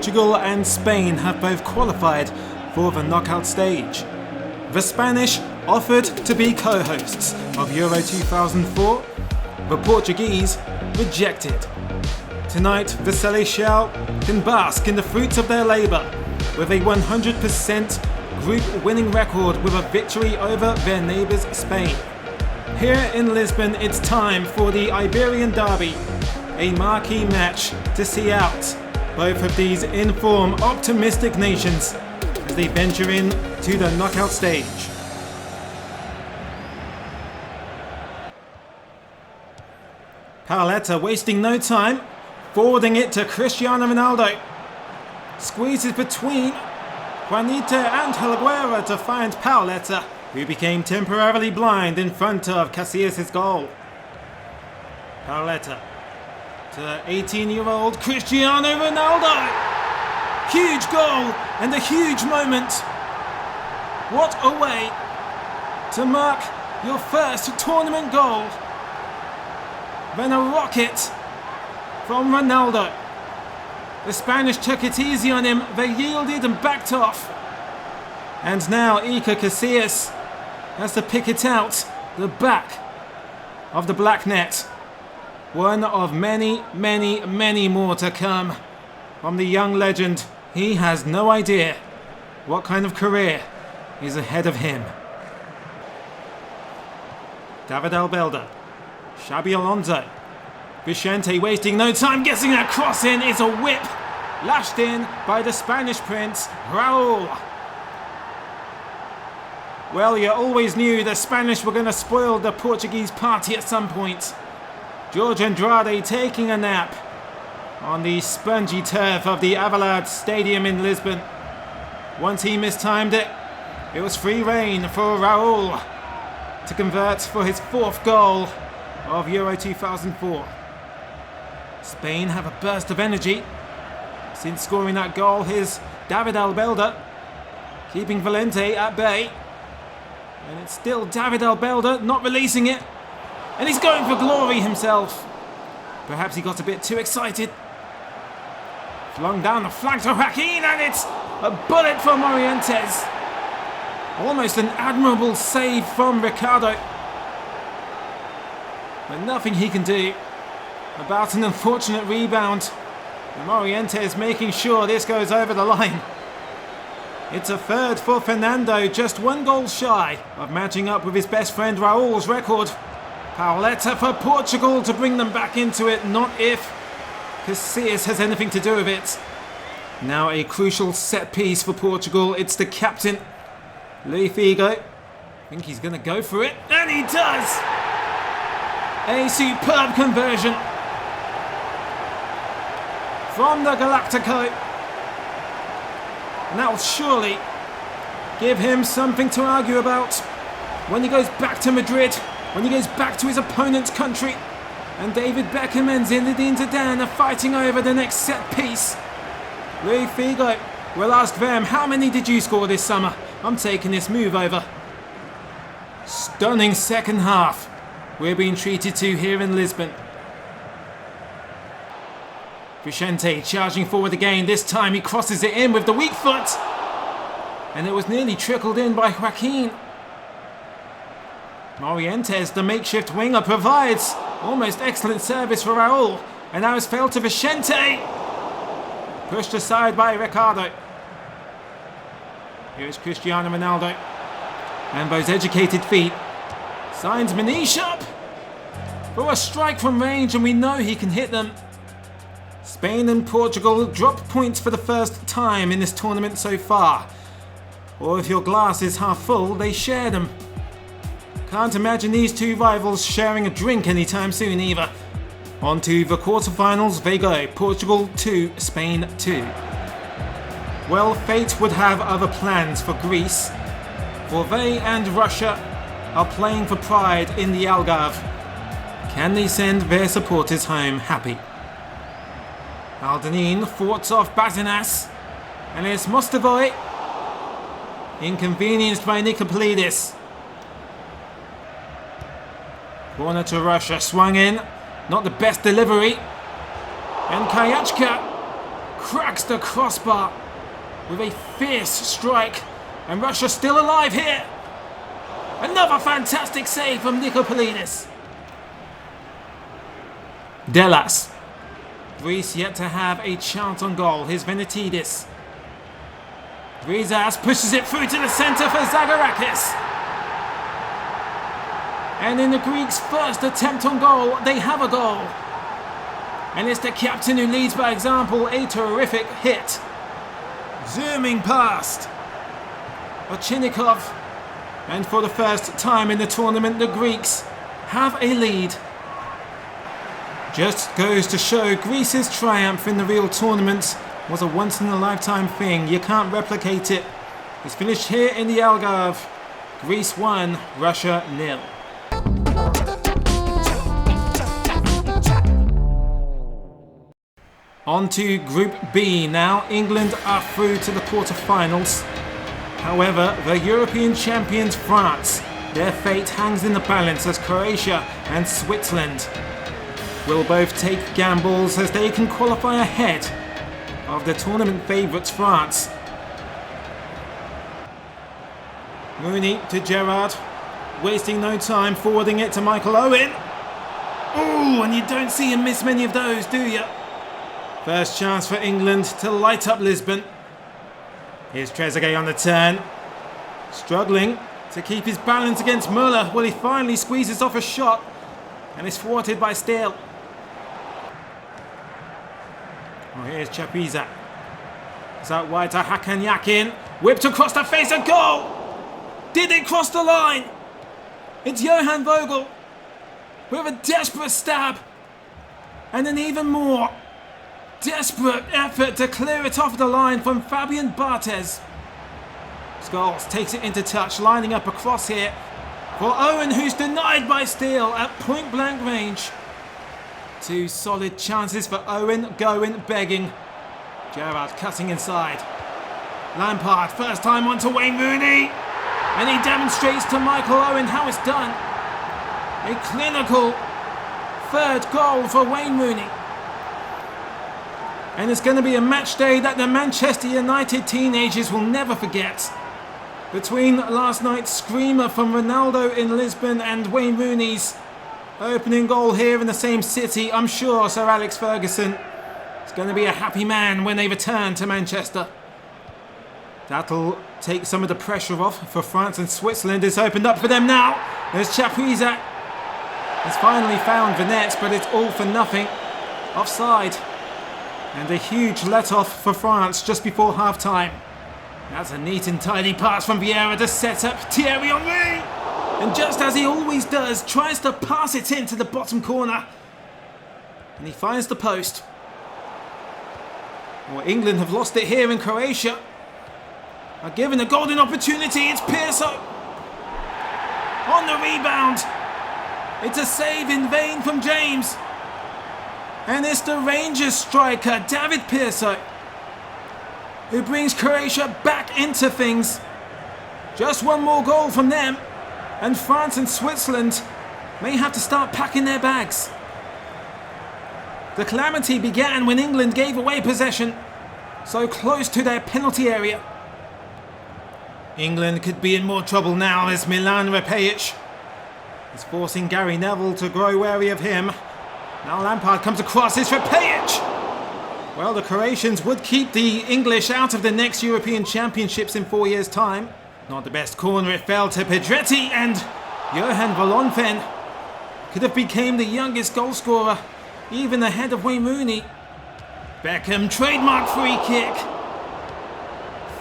Portugal and Spain have both qualified for the knockout stage. The Spanish offered to be co-hosts of Euro 2004. The Portuguese rejected. Tonight, the Seleção can bask in the fruits of their labour with a 100% group winning record with a victory over their neighbours Spain. Here in Lisbon, it's time for the Iberian Derby, a marquee match to see out both of these in-form, optimistic nations as they venture in to the knockout stage. Paoletta wasting no time, forwarding it to Cristiano Ronaldo. Squeezes between Juanita and Higuera to find Paoletta, who became temporarily blind in front of Casillas' goal. Paoletta to 18-year-old Cristiano Ronaldo. Huge goal and a huge moment. What a way to mark your first tournament goal. Then a rocket from Ronaldo. The Spanish took it easy on him, they yielded and backed off. And now Iker Casillas has to pick it out the back of the black net. One of many, many, many more to come from the young legend. He has no idea what kind of career is ahead of him. David Albelda, Xabi Alonso, Vicente wasting no time, getting that cross in. It's a whip, lashed in by the Spanish prince, Raul. Well, you always knew the Spanish were going to spoil the Portuguese party at some point. Jorge Andrade taking a nap on the spongy turf of the Avalade Stadium in Lisbon. Once he mistimed it, it was free rein for Raul to convert for his fourth goal of Euro 2004. Spain have a burst of energy. Since scoring that goal, here's David Albelda keeping Valente at bay. And it's still David Albelda not releasing it. And he's going for glory himself. Perhaps he got a bit too excited. Flung down the flank to Joaquin, and it's a bullet for Morientes. Almost an admirable save from Ricardo. But nothing he can do about an unfortunate rebound. And Morientes making sure this goes over the line. It's a third for Fernando, just one goal shy of matching up with his best friend Raul's record. Paoletta for Portugal to bring them back into it, not if Casillas has anything to do with it. Now a crucial set piece for Portugal. It's the captain, Luis Figo. I think he's going to go for it, and he does! A superb conversion from the Galactico. And that will surely give him something to argue about when he goes back to Madrid, when he goes back to his opponent's country. And David Beckham and Zinedine Zidane are fighting over the next set piece. Luis Figo will ask them, how many did you score this summer? I'm taking this move over. Stunning second half we're being treated to here in Lisbon. Vicente charging forward again. This time he crosses it in with the weak foot. And it was nearly trickled in by Joaquin. Morientes, the makeshift winger, provides almost excellent service for Raul. And now it's failed to Vicente. Pushed aside by Ricardo. Here's Cristiano Ronaldo. And those educated feet. Signs Manish up for a strike from range, and we know he can hit them. Spain and Portugal drop points for the first time in this tournament so far. Or if your glass is half full, they share them. Can't imagine these two rivals sharing a drink anytime soon either. On to the quarterfinals they go. Portugal 2, Spain 2. Well, fate would have other plans for Greece, for they and Russia are playing for pride in the Algarve. Can they send their supporters home happy? Aldanin thwarts off Bazinas, and it's Mostovoy, inconvenienced by Nikopolidis. Corner to Russia, swung in, not the best delivery. And Kayachka cracks the crossbar with a fierce strike. And Russia still alive here. Another fantastic save from Nikopolidis. Delas. Greece yet to have a chance on goal. Here's Venetidis. Rizas pushes it through to the centre for Zagorakis. And in the Greeks' first attempt on goal, they have a goal. And it's the captain who leads by example, a terrific hit. Zooming past Ochinikov. And for the first time in the tournament, the Greeks have a lead. Just goes to show Greece's triumph in the real tournament was a once-in-a-lifetime thing. You can't replicate it. It's finished here in the Algarve. Greece 1, Russia 0. On to Group B now. England are through to the quarterfinals. However, the European champions France, their fate hangs in the balance as Croatia and Switzerland will both take gambles as they can qualify ahead of the tournament favourites France. Rooney to Gerrard, wasting no time, forwarding it to Michael Owen. Ooh, and you don't see him miss many of those, do you? First chance for England to light up Lisbon. Here's Trezeguet on the turn, struggling to keep his balance against Muller. Well, he finally squeezes off a shot and is thwarted by Steele. Oh, here's Chapiza. It's out wide to Hakan Yakin. Whipped across the face, a goal! Did it cross the line? It's Johan Vogel with a desperate stab and an even more desperate effort to clear it off the line from Fabian Barthez. Scholes takes it into touch, lining up across here for Owen, who's denied by Steele at point-blank range. Two solid chances for Owen, going begging. Gerrard cutting inside. Lampard, first time onto Wayne Rooney. And he demonstrates to Michael Owen how it's done. A clinical third goal for Wayne Rooney. And it's going to be a match day that the Manchester United teenagers will never forget. Between last night's screamer from Ronaldo in Lisbon and Wayne Rooney's opening goal here in the same city, I'm sure Sir Alex Ferguson is going to be a happy man when they return to Manchester. That'll take some of the pressure off for France and Switzerland. It's opened up for them now. There's Chapuisat. He's finally found Vanette, but it's all for nothing. Offside. And a huge let-off for France just before half-time. That's a neat and tidy pass from Vieira to set up Thierry Henry. And just as he always does, tries to pass it into the bottom corner. And he finds the post. Well, England have lost it here in Croatia. Are given a golden opportunity. It's Pearso on the rebound. It's a save in vain from James. And it's the Rangers striker, David Pearso, who brings Croatia back into things. Just one more goal from them, and France and Switzerland may have to start packing their bags. The calamity began when England gave away possession, so close to their penalty area. England could be in more trouble now as Milan Repejic is forcing Gary Neville to grow wary of him. Now Lampard comes across, it's Repejic! Well, the Croatians would keep the English out of the next European Championships in 4 years' time. Not the best corner, it fell to Pedretti, and Johan Volonfen could have become the youngest goalscorer, even ahead of Wayne Rooney. Beckham, trademark free kick.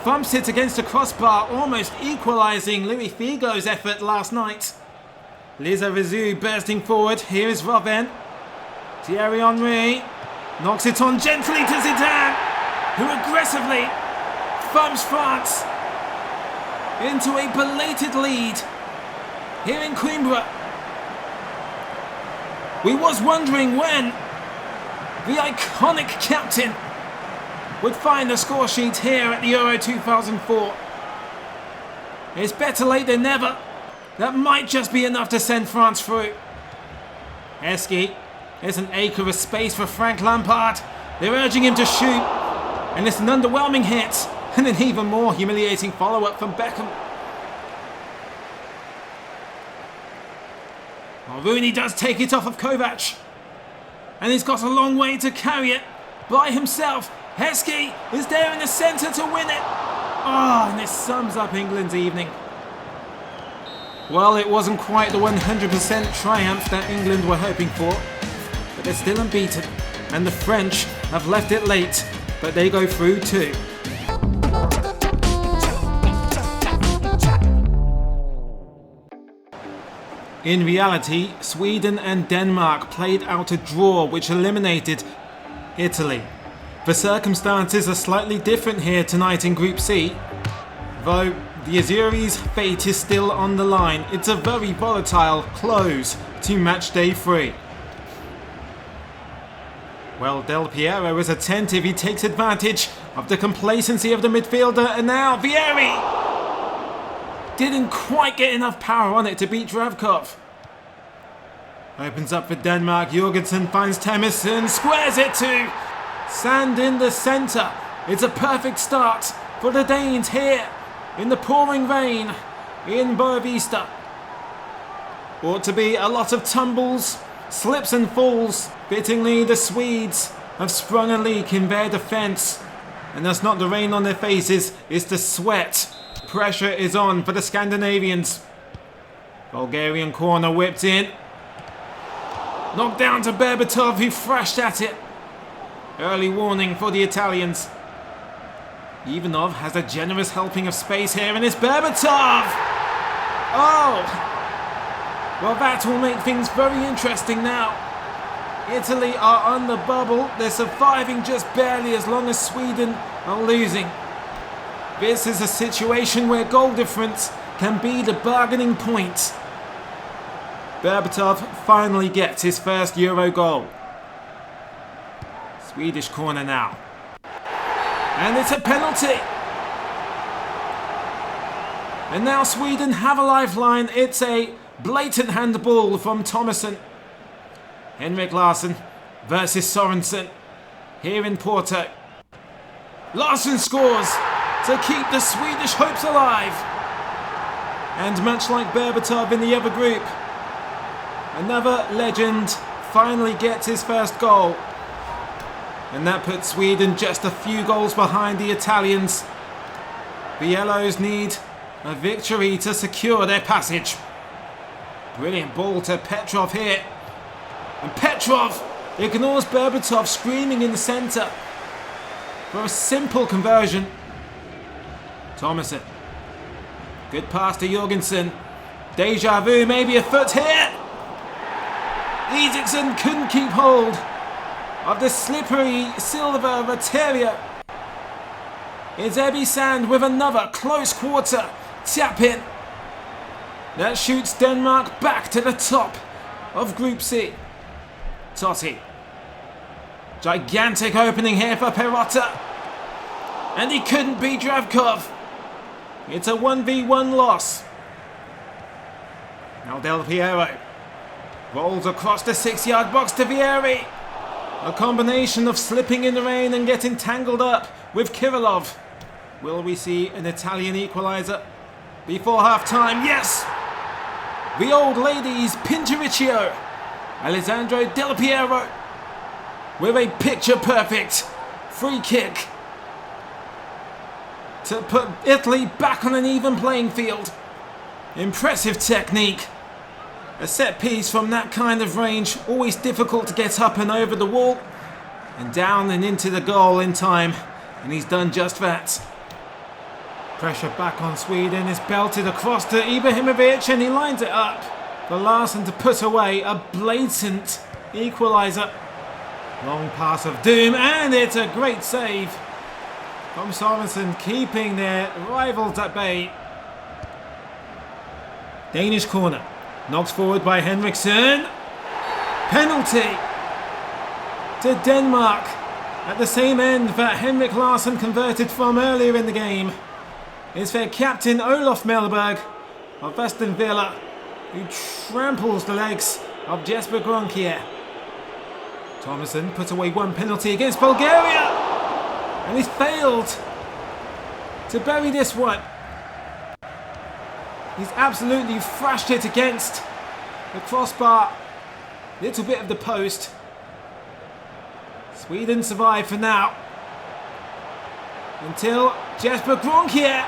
Thumps it against the crossbar, almost equalising Louis Figo's effort last night. Liza Rizou bursting forward, here is Robben. Thierry Henry knocks it on gently to Zidane, who aggressively thumps France into a belated lead here in Coimbra. We was wondering when the iconic captain would find the score sheet here at the Euro 2004. It's better late than never. That might just be enough to send France through. Eski, there's an acre of space for Frank Lampard. They're urging him to shoot. And it's an underwhelming hit. And an even more humiliating follow-up from Beckham. Oh, Rooney does take it off of Kovac. And he's got a long way to carry it by himself. Heskey is there in the centre to win it. Oh, and this sums up England's evening. Well, it wasn't quite the 100% triumph that England were hoping for, but they're still unbeaten, and the French have left it late, but they go through too. In reality, Sweden and Denmark played out a draw which eliminated Italy. The circumstances are slightly different here tonight in Group C, though the Azzurri's fate is still on the line. It's a very volatile close to match day 3. Well, Del Piero is attentive. He takes advantage of the complacency of the midfielder, and now Vieri didn't quite get enough power on it to beat Dravkov. Opens up for Denmark. Jorgensen finds Temmerson, squares it to Sand in the centre. It's a perfect start for the Danes here in the pouring rain in Boavista. Ought to be a lot of tumbles, slips and falls. Fittingly, the Swedes have sprung a leak in their defence. And that's not the rain on their faces, it's the sweat. Pressure is on for the Scandinavians. Bulgarian corner whipped in. Knocked down to Berbatov, who thrashed at it. Early warning for the Italians. Ivanov has a generous helping of space here, and it's Berbatov! Oh! Well, that will make things very interesting now. Italy are on the bubble. They're surviving just barely as long as Sweden are losing. This is a situation where goal difference can be the bargaining point. Berbatov finally gets his first Euro goal. Swedish corner now. And it's a penalty. And now Sweden have a lifeline. It's a blatant handball from Thomasson. Henrik Larsson versus Sorensen here in Porto. Larsson scores to keep the Swedish hopes alive. And much like Berbatov in the other group, another legend finally gets his first goal. And that puts Sweden just a few goals behind the Italians. The Yellows need a victory to secure their passage. Brilliant ball to Petrov here. And Petrov ignores Berbatov screaming in the centre for a simple conversion. Thomasson. Good pass to Jorgensen. Deja vu, maybe a foot here. Isaacson couldn't keep hold of the slippery silver Materia. It's Ebbe Sand with another close quarter tap in. That shoots Denmark back to the top of Group C. Totti. Gigantic opening here for Perotta. And he couldn't beat Dravkov. It's a 1v1 loss. Now Del Piero rolls across the 6-yard box to Vieri. A combination of slipping in the rain and getting tangled up with Kirillov. Will we see an Italian equaliser before half-time? Yes! The old ladies Pinturicchio. Alessandro Del Piero with a picture-perfect free kick to put Italy back on an even playing field. Impressive technique. A set piece from that kind of range, always difficult to get up and over the wall. And down and into the goal in time. And he's done just that. Pressure back on Sweden is belted across to Ibrahimovic, and he lines it up for Larsson to put away a blatant equaliser. Long pass of doom, and it's a great save from Sorensen, keeping their rivals at bay. Danish corner. Knocked forward by Henriksen. Penalty to Denmark at the same end that Henrik Larsson converted from earlier in the game. It's their captain Olof Mellberg of Aston Villa, who tramples the legs of Jesper Grønkjær. Thomasson put away one penalty against Bulgaria. And he's failed to bury this one. He's absolutely thrashed it against the crossbar. Little bit of the post. Sweden survive for now. Until Jesper Gronkier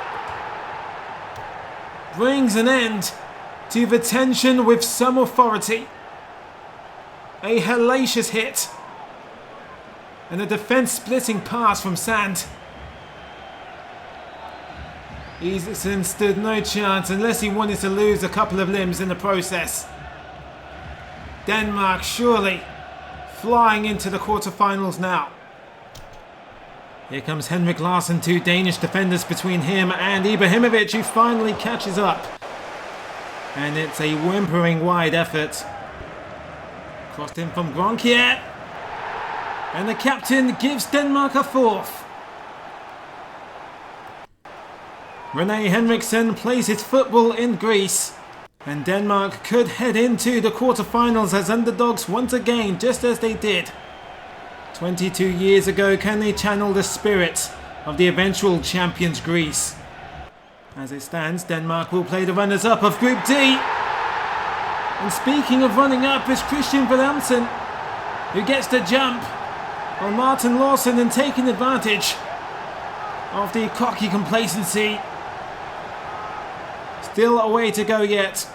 brings an end to the tension with some authority. A hellacious hit. And a defence-splitting pass from Sand. Isaacson stood no chance unless he wanted to lose a couple of limbs in the process. Denmark surely flying into the quarterfinals now. Here comes Henrik Larsson, 2 Danish defenders between him and Ibrahimovic, who finally catches up. And it's a whimpering wide effort. Crossed in from Gronkier. And the captain gives Denmark a fourth. Rene Henriksen plays his football in Greece. And Denmark could head into the quarterfinals as underdogs once again, just as they did 22 years ago. Can they channel the spirit of the eventual champions Greece? As it stands, Denmark will play the runners-up of Group D. And speaking of running up, is Christian Wilhelmsen, who gets the jump on Martin Lawson and taking advantage of the cocky complacency. Still a way to go yet.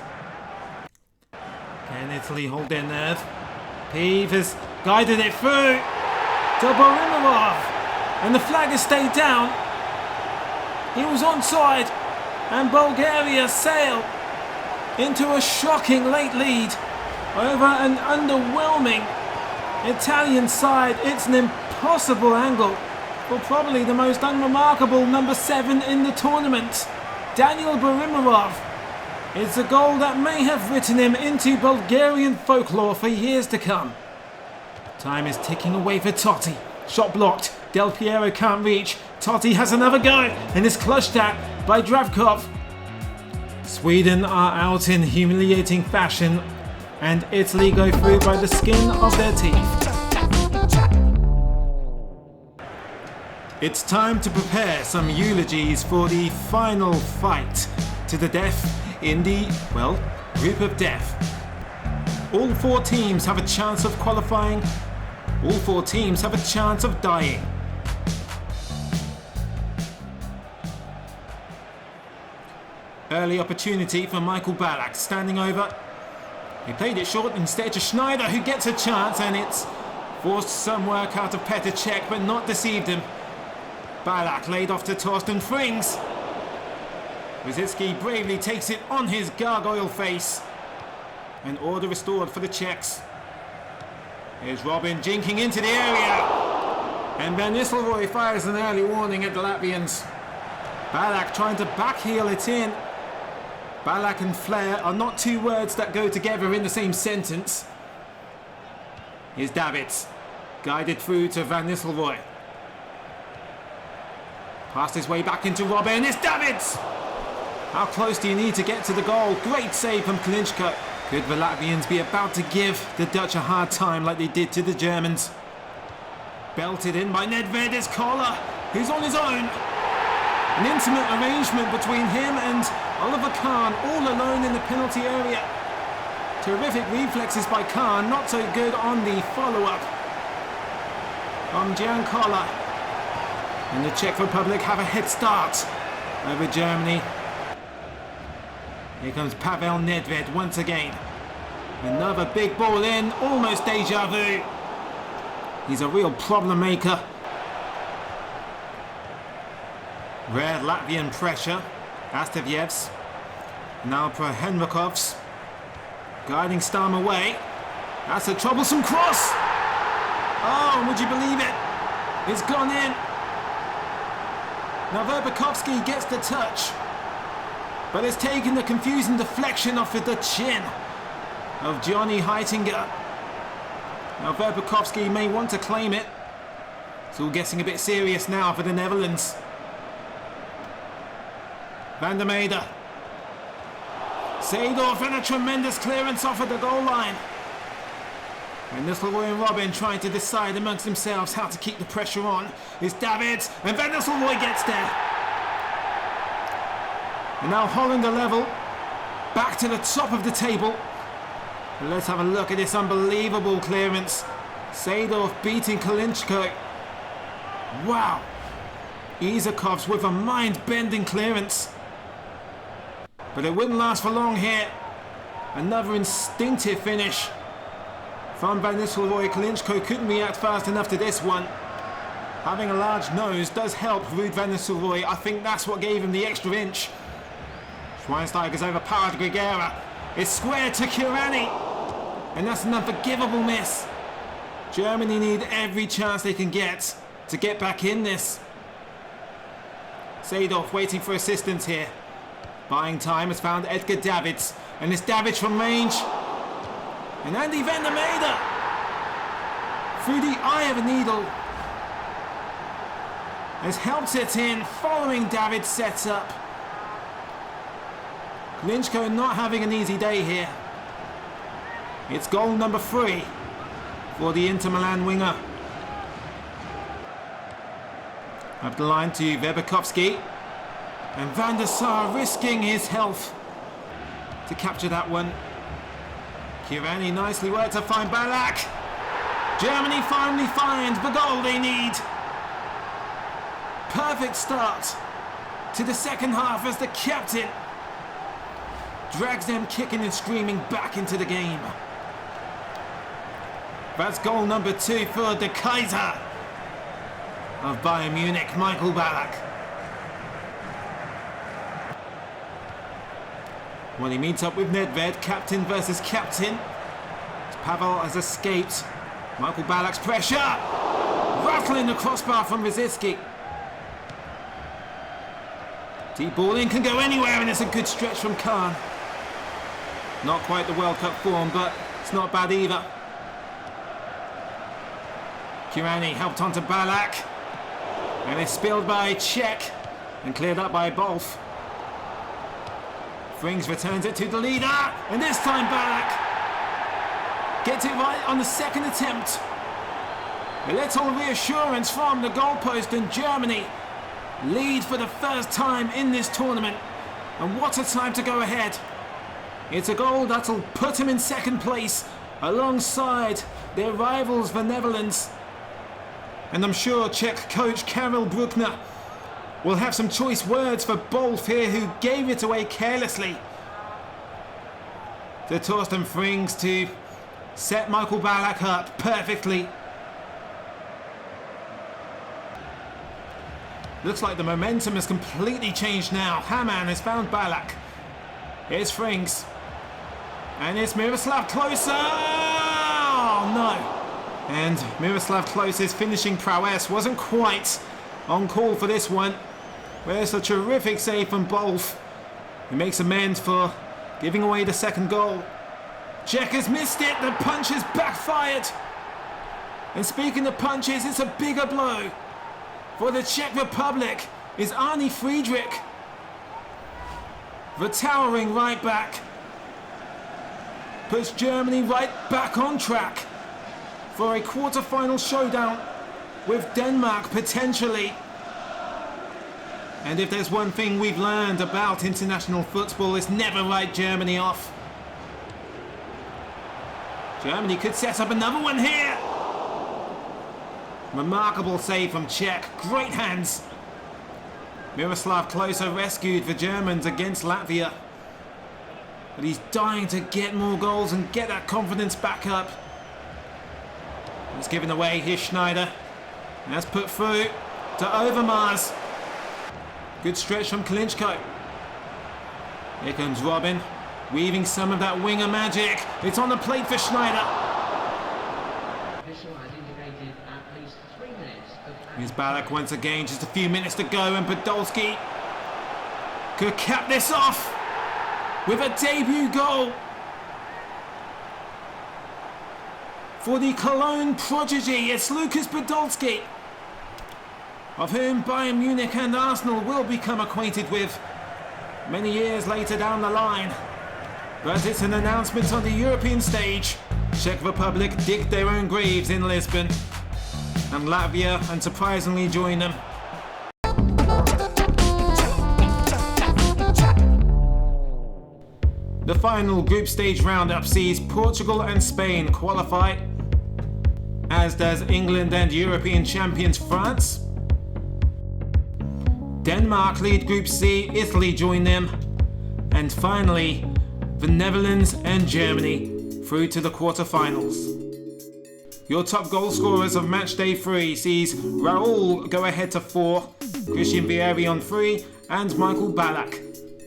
Can Italy hold their nerve? Peeve has guided it through to Borimarov, and the flag has stayed down. He was onside, and Bulgaria sail into a shocking late lead over an underwhelming Italian side. It's an impossible angle for probably the most unremarkable number 7 in the tournament. Daniel Borimarov is a goal that may have written him into Bulgarian folklore for years to come. Time is ticking away for Totti. Shot blocked. Del Piero can't reach. Totti has another go and is clutched at by Dravkov. Sweden are out in humiliating fashion, and Italy go through by the skin of their teeth. It's time to prepare some eulogies for the final fight to the death in the, well, group of death. All 4 teams have a chance of qualifying. All 4 teams have a chance of dying. Early opportunity for Michael Ballack, standing over. He played it short instead to Schneider, who gets a chance, and it's forced some work out of Petr Cech, but not deceived him. Ballack laid off to Torsten Frings. Rosicki bravely takes it on his gargoyle face. And order restored for the Czechs. Here's Robin jinking into the area. And Van Nistelrooy fires an early warning at the Latvians. Ballack trying to backheel it in. Ballack and flair are not 2 words that go together in the same sentence. Here's Davids, guided through to Van Nistelrooy. Passed his way back into Robin. It's Davids! How close do you need to get to the goal? Great save from Klinchko. Could the Latvians be about to give the Dutch a hard time like they did to the Germans? Belted in by Nedved is Koller, who's on his own. An intimate arrangement between him and Oliver Kahn, all alone in the penalty area. Terrific reflexes by Kahn, not so good on the follow-up from Jan Koller. And the Czech Republic have a head start over Germany. Here comes Pavel Nedved once again. Another big ball in, almost deja vu. He's a real problem maker. Rare Latvian pressure. Astaviev's. Now for Henrikovs. Guiding Stam away. That's a troublesome cross. Oh, would you believe it? It's gone in. Now Verbakovsky gets the touch. But it's taken the confusing deflection off of the chin of Johnny Heitinger. Now Verbakovsky may want to claim it. It's all getting a bit serious now for the Netherlands. Van der Meijde. Seedorf, and a tremendous clearance off of the goal line. And Nistelrooy and Robin trying to decide amongst themselves how to keep the pressure on. It's David, and Van Nistelrooy gets there. And now Holland are level, back to the top of the table. And let's have a look at this unbelievable clearance. Seedorf beating Kalinchko. Wow. Isakovs with a mind-bending clearance. But it wouldn't last for long here. Another instinctive finish from Van Nistelrooy. Kalinchko couldn't react fast enough to this one. Having a large nose does help Ruud Van Nistelrooy. I think that's what gave him the extra inch. Schweinsteiger's overpowered Grigera. It's square to Kurani. And that's an unforgivable miss. Germany need every chance they can get to get back in this. Seedorf waiting for assistance here. Buying time has found Edgar Davids. And it's Davids from range. And Andy van der Meijden. Through the eye of a needle. Has helped it in following Davids' setup. Kalinchko not having an easy day here. It's goal number 3 for the Inter Milan winger. Up the line to Weberkowski. And Van der Sar risking his health to capture that one. Kurani nicely worked to find Ballack. Germany finally find the goal they need. Perfect start to the second half as the captain drags them kicking and screaming back into the game. That's goal number 2 for the Kaiser of Bayern Munich, Michael Ballack. When he meets up with Nedved, captain versus captain. Pavel has escaped Michael Ballack's pressure. Rattling the crossbar from Rosicky. Deep ball in, can go anywhere, and it's a good stretch from Kahn. Not quite the World Cup form, but it's not bad either. Kurani helped onto Ballack. And it's spilled by Czech and cleared up by Bolf. Frings returns it to the leader, and this time Ballack gets it right on the second attempt. A little reassurance from the goalpost, and Germany lead for the first time in this tournament. And what a time to go ahead. It's a goal that'll put him in second place alongside their rivals, the Netherlands. And I'm sure Czech coach Karel Bruckner will have some choice words for Bolf here, who gave it away carelessly to Torsten Frings to set Michael Ballack up perfectly. Looks like the momentum has completely changed now. Hamann has found Ballack. Here's Frings. And it's Miroslav Klose. Oh no. And Miroslav Klose's finishing prowess wasn't quite on call for this one. Where's a terrific save from Bolf. He makes amends for giving away the second goal. Czech has missed it. The punch has backfired. And speaking of punches, it's a bigger blow for the Czech Republic is Arne Friedrich. The towering right back puts Germany right back on track for a quarter-final showdown with Denmark potentially. And if there's one thing we've learned about international football, it's never write Germany off. Germany could set up another one here. Remarkable save from Czech. Great hands. Miroslav Klose rescued the Germans against Latvia. But he's dying to get more goals and get that confidence back up. It's given away. Here's Schneider. And that's put through to Overmars. Good stretch from Kalinchko. Here comes Robin, weaving some of that winger magic. It's on the plate for Schneider. Here's Ballack once again, just a few minutes to go, and Podolski could cap this off with a debut goal for the Cologne prodigy. It's Lukas Podolski, of whom Bayern Munich and Arsenal will become acquainted with many years later down the line. But it's an announcement on the European stage. Czech Republic dig their own graves in Lisbon, and Latvia unsurprisingly join them. The final group stage roundup sees Portugal and Spain qualify, as does England and European champions France. Denmark lead Group C, Italy join them, and finally the Netherlands and Germany through to the quarterfinals. Your top goal scorers of match day 3 sees Raul go ahead to 4, Christian Vieri on 3, and Michael Ballack.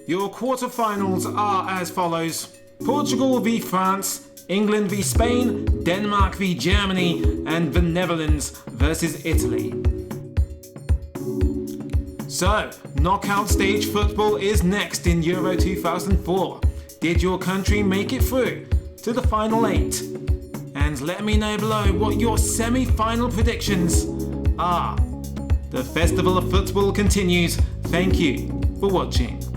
Your quarterfinals are as follows: Portugal v France, England v Spain, Denmark v Germany, and the Netherlands versus Italy. So, knockout stage football is next in Euro 2004. Did your country make it through to the final 8? And let me know below what your semi-final predictions are. The Festival of Football continues. Thank you for watching.